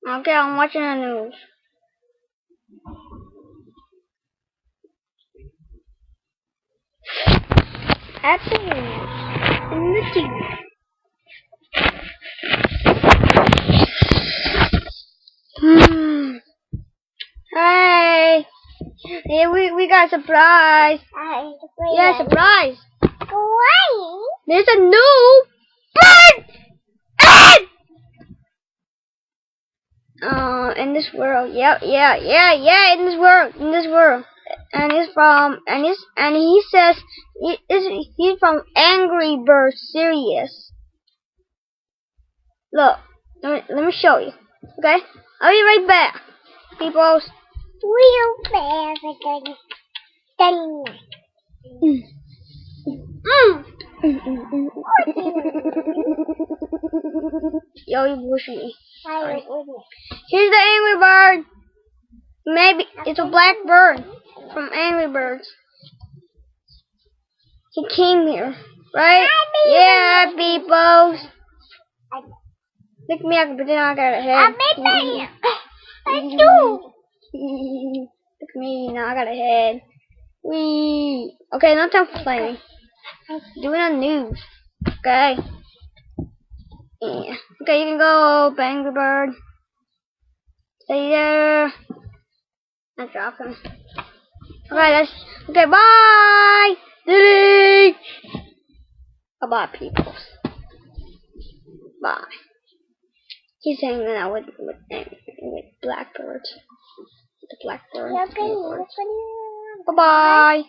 Okay, I'm watching the news. At the news. In the TV. Hey! Yeah, we got a surprise. Yeah, surprise. Why? There's a new bird! In this world. Yeah, in this world. And he says he's from Angry Bird series. Look, let me show you. Okay? I'll be right back. Peoples. Real bad done. Yo, you push me. Sorry. Here's the Angry Bird. Maybe it's a black bird from Angry Birds. He came here, right? Yeah, Peoples. Look me up, but then I got a head. I do. Look at me, now I got a head. Wee. Okay, no time for playing. Doing the news. Okay. Yeah. Okay, you can go, Angry Bird. Stay there. I drop him. Okay, bye! Delete! Bye, people. Bye. He's hanging out with blackbirds. The blackbirds. Bye-bye.